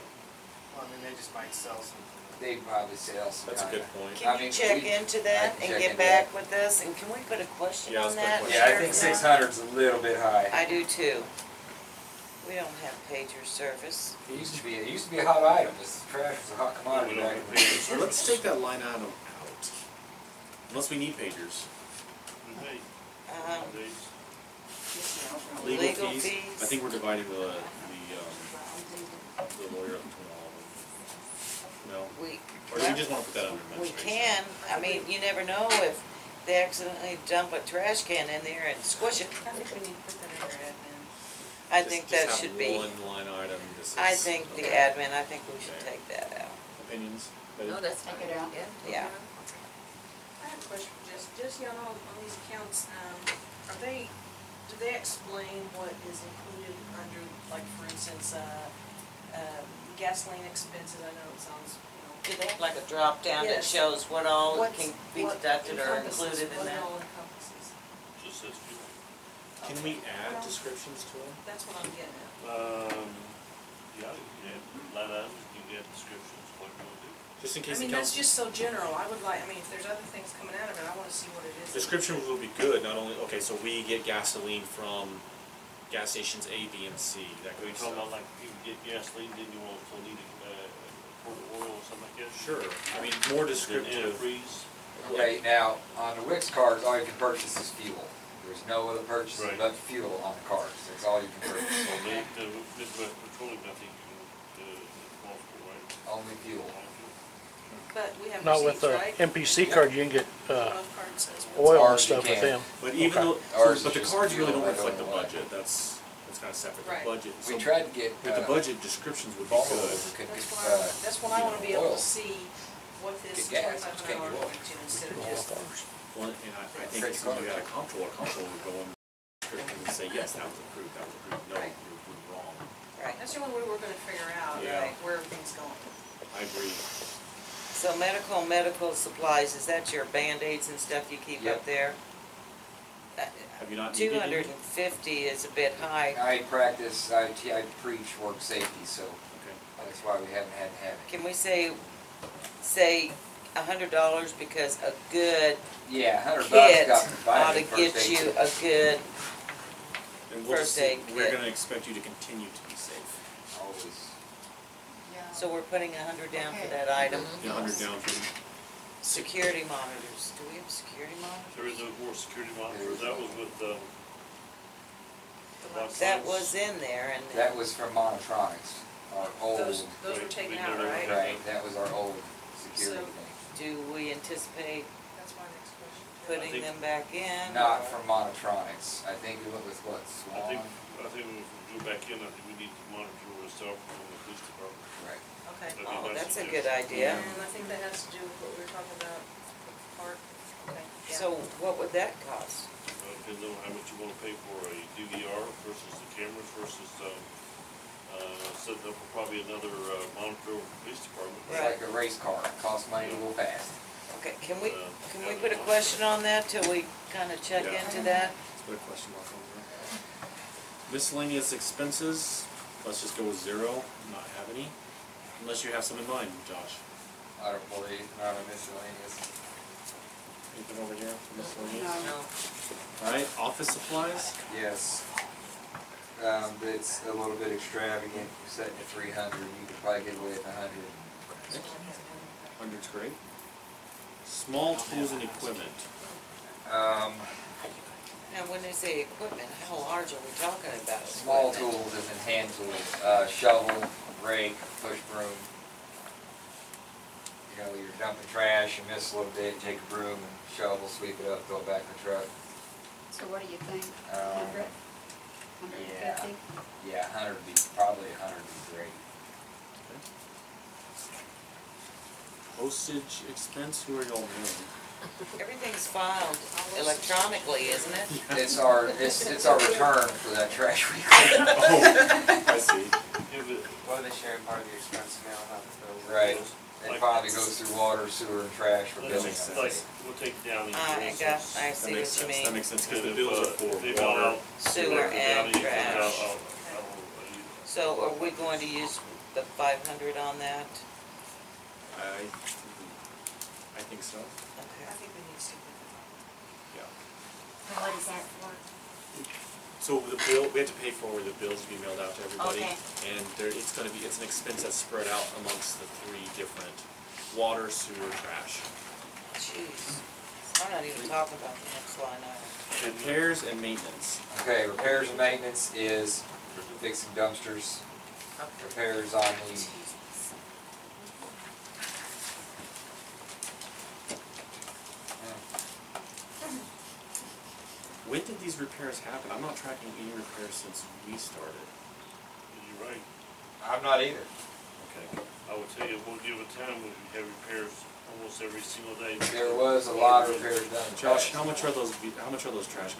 Well, I mean, they just might sell something. They probably sell some That's a kind good point. Can I you mean, check we- into I that can and check get into back with us? And can we put a question Yeah, on let's put a that? question. Yeah, I Sheriff? think 600's a little bit high. I do too. We don't have pager service. It used to be a hot item, this trash was a hot commodity We don't back have in the day. pager Let's service. take that line item out. Unless we need pagers. Hey, nowadays, Legal fees? I think we're dividing the lawyer up between all of them. No? We, Or do we just wanna put that under we administration? can, I mean, you never know if they accidentally dump a trash can in there and squish it. I think we need to put that under admin. I think that should be, Just have one line item, this is. I think the okay. admin, I think we should Okay. take that out. Opinions? Betty? No, that's Take fine. it out. Yeah. I have a question for Jesse on these accounts, are they, do they explain what is included under, like, for instance, gasoline expenses? I know it sounds, Do they have like a drop down that Yes. shows what all What's- can be what deducted or encompasses, included in what it that? all encompasses? just says fuel. Can we add descriptions to them? That's what I'm getting at. Yeah, you can add line items, you can add descriptions, what you want to do. Just in I case the mean, that's council. just so general. I would like, I mean, if there's other things coming out of it, I wanna see what it is. Descriptions will be good, not only, okay, so we get gasoline from gas stations A, B, and C, that Are you goes. talking about like, you get gasoline, then you also need a quart of oil or something like that? Sure, I mean, more Then descriptive. antifreeze, Okay, now, on the Wix cards, all you can purchase is fuel. There's no other purchases Right. but fuel on the cards, that's all you can purchase, so the Midwest Petroleum, I think, multiple, right? only fuel. But we have Not with receipts, the right? MPC card, you can get, Both cards says what- oil and Ours you stuff with can. them. But even Okay. though, Ours but is the just cards really fuel, don't I don't reflect the know why. budget, that's kinda separate, the Right. budget, so. We tried to get, With the budget, descriptions would be Volvo good. could That's get, what I, that's what I wanna be able oil. to see, what this Get gas, $2,500 can't get oil. went to instead of just. Well, and I think French it's when you cars. got a comptroller would go in and say, yes, that was approved, no, Right. you're wrong. Right. That's the only way we're gonna figure out, Yeah. like, where everything's going. I agree. So medical supplies, is that your Band-Aids and stuff you keep Yep. up there? Have you not Two needed hundred any? and fifty is a bit high. I practice, I preach work safety, so Okay. that's why we haven't had to have it. Can we say $100 because a good Yeah, $100 kit got ought to provided first get aid you kit. a good, And we'll just First say, aid we're kit. gonna expect you to continue to be safe. Always. Yeah. so we're putting 100 down for Okay. that item. You know, 100 down for, Security monitors, do we have security monitors? There is no more security monitors, that was with, That was in there and. That was from Monotronics, our old, Those were taken out, right? right, that was our old security So- thing. Do we anticipate That's my next question. putting think- them back in? Not or- from Monotronics, I think we went with what, I think, Swan? if we go back in, I think we need to monitor ourselves from the police department. Right. Okay. That'd be Oh, my that's a suggestion. good idea. And I think that has to do with what we were talking about, the park, okay, yeah. So what would that cost? Depends on how much you wanna pay for a DVR versus the cameras versus, setting up probably another, monitor over the police department. It's like a race car, it costs money to go fast. Okay, can we put a question on that till we kinda check Yeah. into that? let's put a question mark over there. Miscellaneous expenses, let's just go with 0, not have any, unless you have some in mind, Josh. I don't believe, not a miscellaneous. Anything over here for miscellaneous? No. Alright, office supplies? Yes. It's a little bit extravagant, you're setting at 300, you could probably get away with 100. 100's great. Small tools and equipment. Now, when they say equipment, how large are we talking about? Small equipment? tools as in hand tools, shovel, rake, push broom. You know, you're dumping trash, you miss a little bit, take a broom and shovel, sweep it up, throw it back in the truck. So what do you think? Um, 100? Yeah. 150? Yeah, 100 would be, probably 100 would be great. Postage expense, who are y'all doing? Everything's filed electronically, isn't it? It's our return for that trash we clean. Oh, I see. Yeah, but What are they sharing part of the expense now, not the bills? Right. It Like- probably goes through water, sewer, and trash for Like, billing. like, we'll take down these. I That see makes what you sense, that mean. makes sense, because the bills are for They bail water. out. Sewer and I'll- trash. I'll- So are we going to use the 500 on that? I think so, Okay. I think we need to. yeah. And what is that for? So the bill, we have to pay for the bills to be mailed out to everybody. Okay. And there, it's an expense that's spread out amongst the 3 different water, sewer, trash. Jeez. I'm not even talking about the next line item. Repairs and maintenance. Okay, repairs and maintenance is fixing dumpsters, repairs on the When did these repairs happen? I'm not tracking any repairs since we started. You're right. I'm not either. Okay. I would tell you, we'll give a time when we have repairs almost every single day. There was a lot of repairs done. Josh, how much are those trash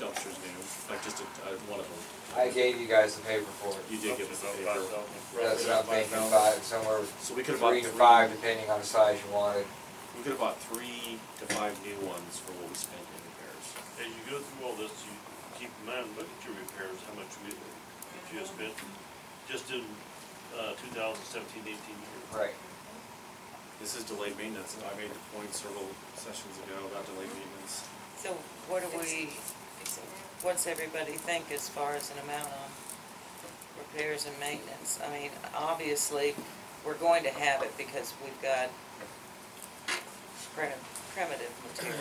dumpsters new? Like just one of them? I gave you guys the paper for it. You did give us the About paper. 5,000. That's what I'm thinking, 5, somewhere So we could have bought 3 to 5, depending on the size you wanted. We could have bought 3 to 5 new ones for what we spent in repairs. As you go through all this, you keep in mind, look at your repairs, how much you have spent, just in 2017-18 year. Right. This is delayed maintenance. I made the point several sessions ago about delayed maintenance. So what do what's everybody think as far as an amount on repairs and maintenance? I mean, obviously, we're going to have it because we've got primitive material.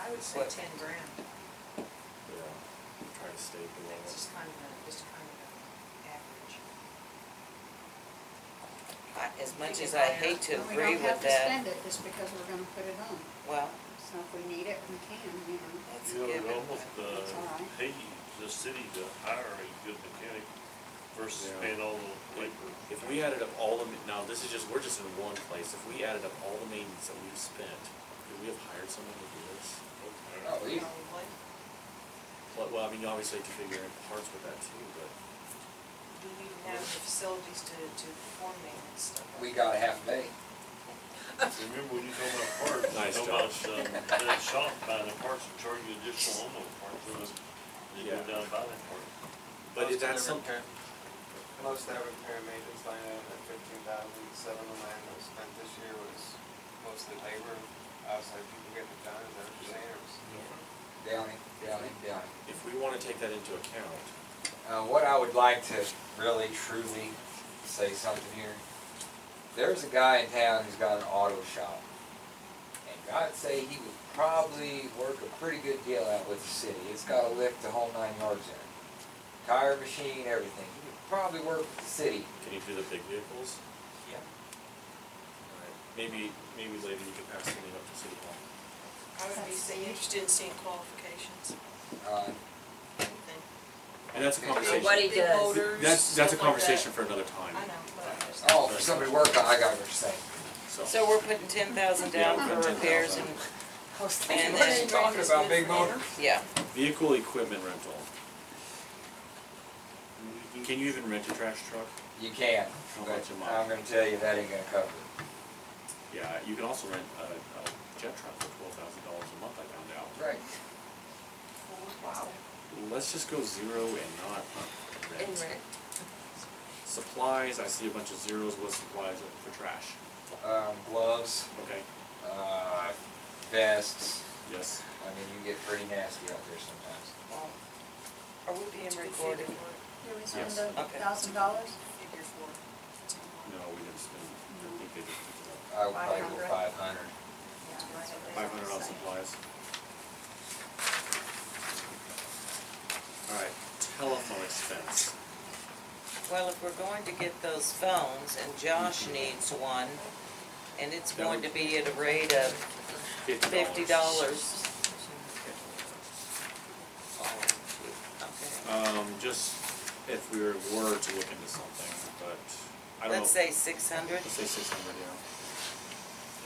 I would say 10 grand. Yeah. Try to stay below It's it. just kind of an average. As much as I hate to agree We don't have with to that, spend it just because we're gonna put it on. well, So if we need it, we can, you know. that's a You given. would almost That's all right. pay the city to hire a good mechanic versus Yeah. paying all the labor. If we added up all the, now this is just, we're just in one place. If we added up all the maintenance that we've spent, could we have hired someone to do this? Oh, easy. Probably. Well, I mean, you obviously have to figure in parts with that too, but. Do we even have the facilities to perform maintenance stuff? We got a half day. Remember when you talk about parts, Nice, you talk about, that shop buying the parts and charging you additional on those parts, and you go Yeah. down and buy that part. But is that some, Most of that repair and maintenance line item at 15,007 of mine that was spent this year was mostly labor, outside people getting it done, is that what you're saying, or was? Downing. if we wanna take that into account, What I would like to really, truly say something here, there's a guy in town who's got an auto shop. And I'd say he would probably work a pretty good deal out with the city. It's got a lift the whole 9 yards in it. Tire machine, everything. He would probably work with the city. can you do the big vehicles? Yeah. Alright, maybe later you can pass something up to City Hall. I would be interested in seeing qualifications. Anything. And that's a conversation. What he Big does. motors, That's a stuff like conversation that. for another time. I know, but I just. Oh, for somebody to work on, I got what you're saying. So we're putting 10,000 down Yeah, for we're putting repairs 10,000. and What are then, you talking about, big motor? yeah. Vehicle equipment rental. Can you even rent a trash truck? You can, How but much a month? I'm gonna tell you, that ain't gonna cover it. Yeah, you can also rent a jet truck for $12,000 a month, I found out. Right. Wow. Let's just go 0 and not In rent. rent. Supplies, I see a bunch of zeros. What supplies for trash? Gloves, Okay, vests, yes. I mean, you get pretty nasty out there sometimes. Are we being recorded? Do we Yes. spend Okay. $1,000? Figure for. No, we didn't spend, I think they just took it I would probably go 500. 500. Yeah, right. out. 500 on supplies. Alright, telephone expense. Well, if we're going to get those phones, and Josh needs one, and it's going to be at a rate of $50. Okay. Just if we were to look into something, but I don't know. Let's say 600. Let's say 600, yeah.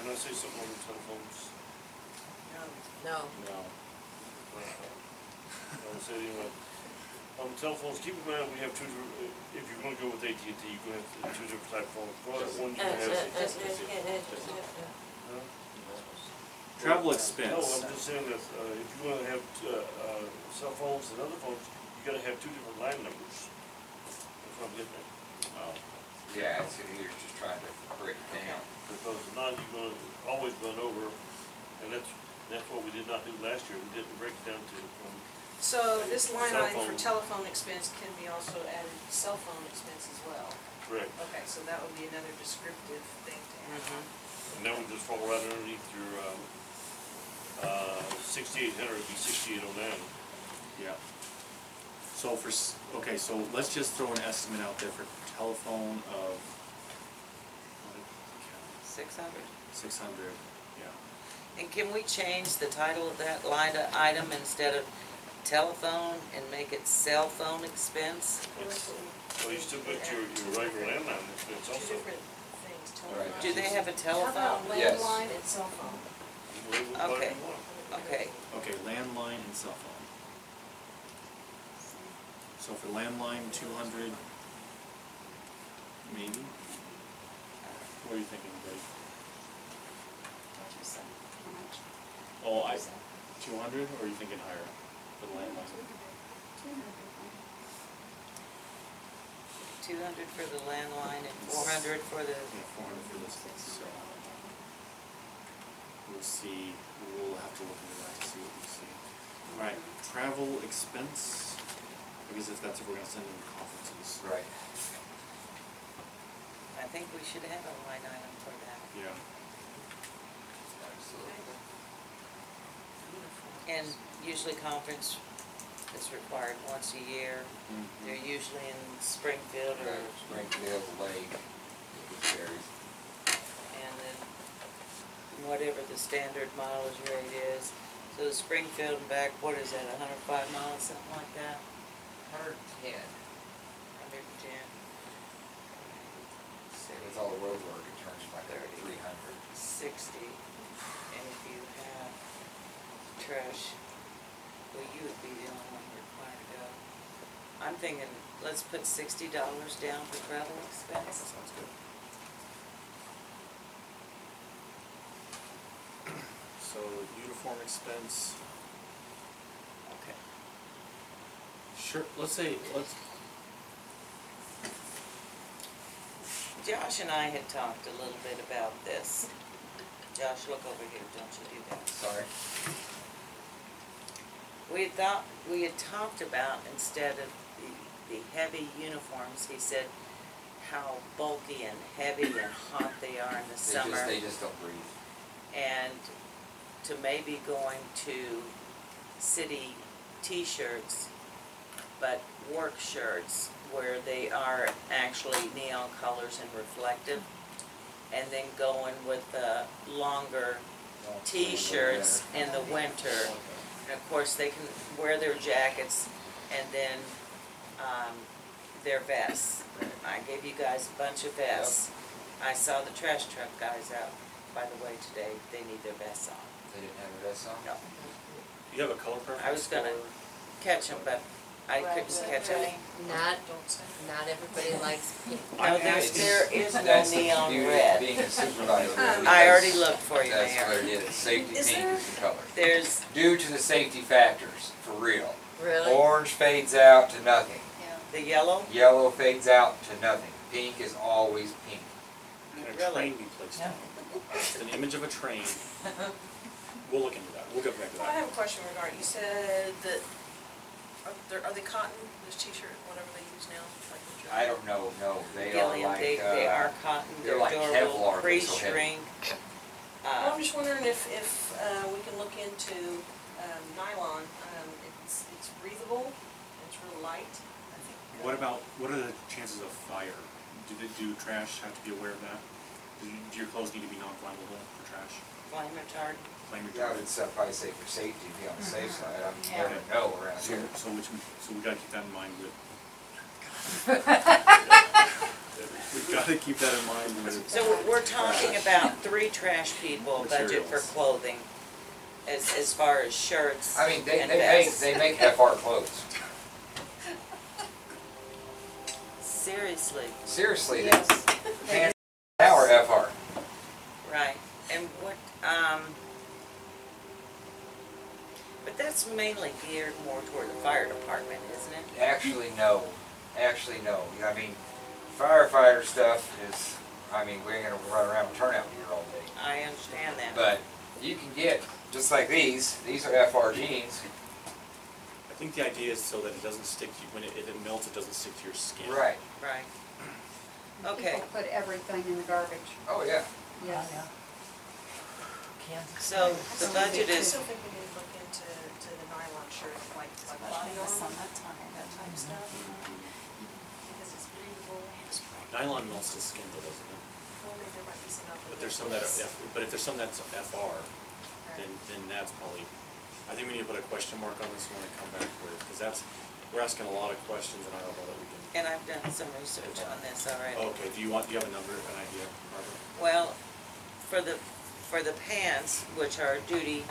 Can I say something on the telephones? No. No. I would say, on the telephones, keep in mind, we have two different, if you're gonna go with AT&T, you're gonna have two different type phones. One you can have. Huh? Travel No, expense. I'm just saying that, if you wanna have, cell phones and other phones, you gotta have two different line numbers. That's what I'm getting at. Oh. Yeah, it's, you're just trying to break it down. Because if not, you're gonna always run over, and that's what we did not do last year. We didn't break it down to, So this line Cell item for phone. telephone expense can be also added to cell phone expense as well. correct. Okay, so that would be another descriptive thing to add on. And that would just fall right underneath your, 6,800 would be 6,809. Yeah. So okay, so let's just throw an estimate out there for telephone of 600. 600, yeah. And can we change the title of that line item instead of telephone and make it cell phone expense? Well, you still got your regular landline expense Two also. different things, Right. telephone. Do they have a How telephone? about Yes. landline and cell phone? You label it however Okay. you want. Okay, Okay, landline and cell phone. So for landline, 200, maybe? What are you thinking, Greg? Oh, 200, or are you thinking higher for the landline? 200 for the landline and 400 for the, Yeah, 400 for this, so. We'll see, we'll have to look into that to see what we see. Alright, travel expense, because if we're gonna send them to conferences. Right. I think we should have a line item for that. Yeah. Absolutely. And usually conference is required once a year. They're usually in Springfield or, Springfield, Lake, it varies. and then whatever the standard mileage rate is. So the Springfield and back, what is that, 105 miles, something like that? 110. 110. With all the road work, it turns like 300. 60. And if you have trash, well, you would be the only one required to go. I'm thinking, let's put $60 down for travel expense. That sounds good. So uniform expense, Okay. sure, let's Josh and I had talked a little bit about this. Josh, look over here, don't you do that. Sorry. We had talked about, instead of the heavy uniforms, he said how bulky and heavy and hot they are in the summer. They just don't breathe. And to maybe going to city t-shirts, but work shirts where they are actually neon colors and reflective, and then going with the longer t-shirts in the winter. And of course, they can wear their jackets and then their vests. I gave you guys a bunch of vests. I saw the trash truck guys out, by the way, today. They need their vests on. They didn't have a vest on? No. you have a color preference? I was gonna catch them, but I couldn't catch them. Not everybody likes pink. No, there is no That's the neon beauty of red. being a supervisor. I already because looked for you, That's what Mayor. it is. Safety Is pink there- is the color. There's, Due to the safety factors, for real. Really? Orange fades out to nothing. Yeah. the yellow, Yellow fades out to nothing. Pink is always pink. Can a Really? train be placed on? It's an image of a train. We'll look into that, we'll get back to Well, I that. have a question regarding, you said that, are they cotton, those t-shirt, whatever they use now? Like the I don't know, no, they are Gilliam, like, they are cotton, they're they're like durable, Kevlar, they're so heavy. pre-shrink. Well, I'm just wondering if we can look into nylon. It's breathable and it's real light, I think. What are the chances of fire? Do trash have to be aware of that? Do your clothes need to be non-flammable for trash? Flame retardant. Flame Yeah, retardant? it's probably safe for safety, be on the safe side, I mean, you Yeah. never know around So, here. so we gotta keep that in mind with. We've gotta keep that in mind with. So we're talking about 3 trash people budget for Materials. clothing, as far as shirts I mean, they and make, vests. they make FR clothes. Seriously, Seriously, they Yes. pants now are FR. right, and what, but that's mainly geared more toward the fire department, isn't it? Actually, no. Actually, no. I mean, firefighter stuff is, I mean, we ain't gonna run around with turnout gear all day. I understand that. But you can get, just like these are FR jeans. I think the idea is so that it doesn't stick to you, if it melts, it doesn't stick to your skin. Right. Right. Okay, People put everything in the garbage. Oh, yeah. Yes. so the budget I is, still think we need to look into the nylon shirt, like body armor, that type stuff. Because it's breathable. Nylon melts the skin though, doesn't it? Well, maybe there might be some other. But there's some that are, but if there's some that's FR, then that's probably, I think we need to put a question mark on this one and come back with, because we're asking a lot of questions and I don't know that we can. and I've done some research on this already. Okay, do you have a number, an idea, Barbara? Well, for the pants, which are duty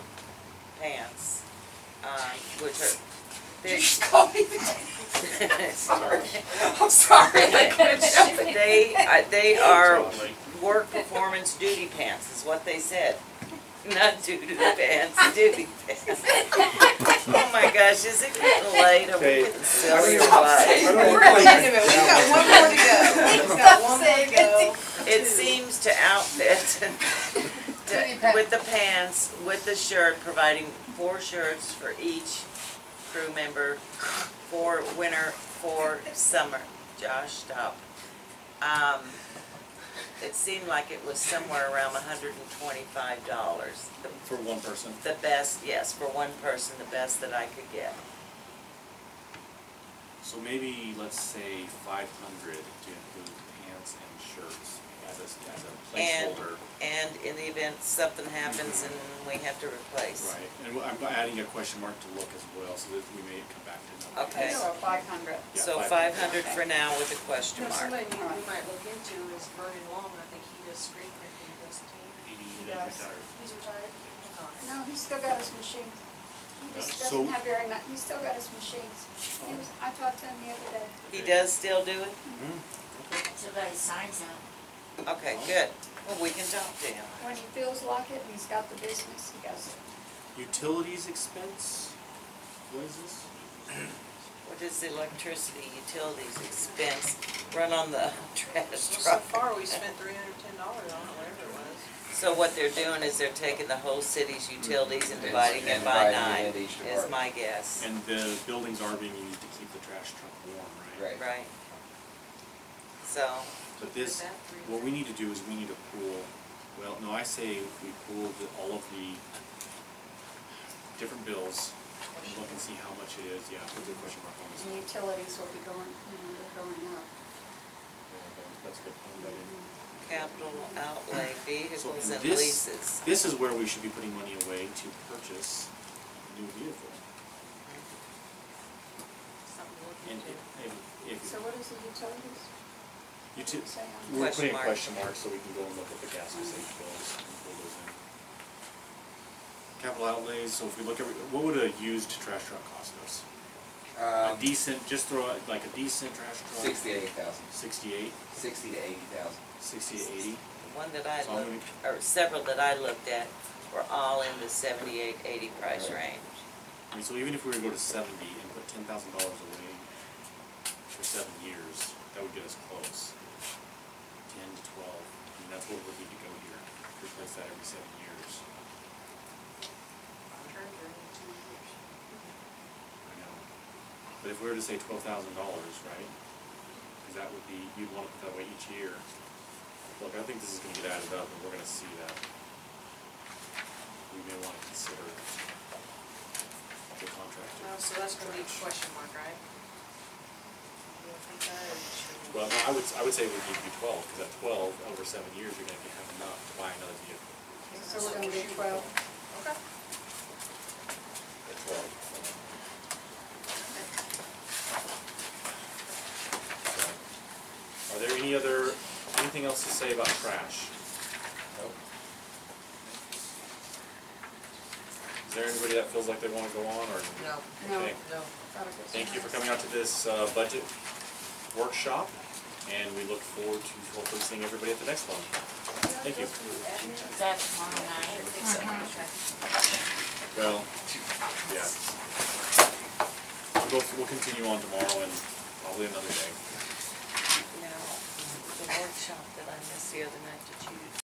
pants, which are big. Sorry. I'm sorry. They are work performance duty pants, is what they said. Not duty pants, duty pants. Oh my gosh, is it getting late? Are we Okay. getting silly or what? Wait a minute, we've got one more to go. We've got one more to go. It seems to outfit with the pants, with the shirt, providing 4 shirts for each crew member, for winter, for summer. Josh, stop. It seemed like it was somewhere around $125. For one person? The best, yes, for one person, the best that I could get. So maybe, let's say 500 to include pants and shirts as a placeholder. And in the event something happens and we have to replace. Right, and I'm adding a question mark to look as well, so that we may come back to that. Okay. So 500. Yeah, So 500 for now with a question mark. Somebody we might look into is Vernon Long, I think he does screen printing, doesn't he? He's Yes. retired. He's retired? No, he's still got his machine. He just So- doesn't have very much, he's still got his machines. I talked to him the other day. He does still do it? Somebody signs out. Okay, good. Well, we can talk to him. When he feels like it and he's got the business, he does it. Utilities expense? What is this? What is the electricity utilities expense run on the trash Well, so truck? far, we spent $310 on it, whatever it was. So what they're doing is they're taking the whole city's utilities and dividing them And by dividing it 9, into each is department. my guess. And the buildings are being used to keep the trash truck warm, right? Right. Right. So, But this, Is that three? what we need to do is we need to pool, well, no, I say we pool all of the different bills, and look and see how much it is, yeah, put the question mark on this. And utilities will be going, they're going up. That's a good point. capital outlay, vehicles So and this- leases. This is where we should be putting money away to purchase a new vehicle. Something to look And into. if So what is the utilities? Say on we're Question putting a mark. question mark so we can go and look at the gas usage bills and pull those in. Capital outlays, so if we look at, what would a used trash truck cost us? A decent, just throw out like a decent trash truck? 60 to 80,000. 68, 60 to 80,000. 60 to 80? The one that I So I'm looked, or several that I looked at were all in the 78, 80 price Right. range. I mean, so even if we were to go to 70 and put $10,000 away for 7 years, that would get us close. 10 to 12, I mean, that's what we need to go here, replace that every 7 years. Contract during 2 years. I know. But if we were to say $12,000, right? Because that would be, you'd want to put that away each year. Look, I think this is going to get added up, and we're going to see that. We may want to consider the contract. So that's gonna be a question mark, right? think that, or should we? Well, no, I would say it would need to be 12, because at 12, over 7 years, you're gonna have enough to buy another vehicle. So we're gonna do 12. Okay. At 12. So, are there anything else to say about trash? Nope. Is there anybody that feels like they wanna go on, or? No, Okay. no. Thank you for coming out to this budget workshop, and we look forward to hopefully seeing everybody at the next one. Thank you. Is that tomorrow night? Well, yeah. We'll continue on tomorrow and probably another day. Now, the workshop that I missed the other night, did you